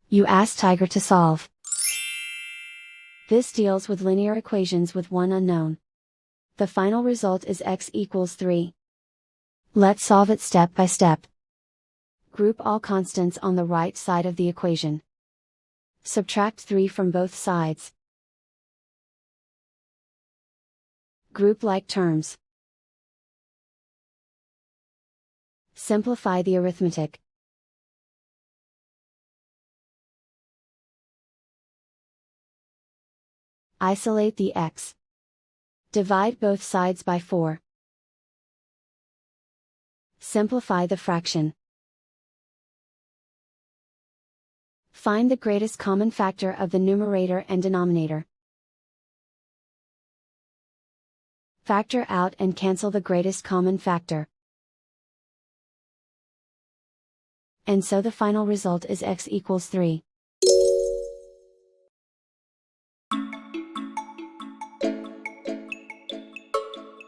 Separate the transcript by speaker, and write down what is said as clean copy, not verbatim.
Speaker 1: You ask Tiger to solve. This deals with linear equations with one unknown. The final result is x equals 3. Let's solve it step by step. Group all constants on the right side of the equation. Subtract 3 from both sides. Group like terms. Simplify the arithmetic. Isolate the x. Divide both sides by 4. Simplify the fraction. Find the greatest common factor of the numerator and denominator. Factor out and cancel the greatest common factor. And so the final result is x equals 3.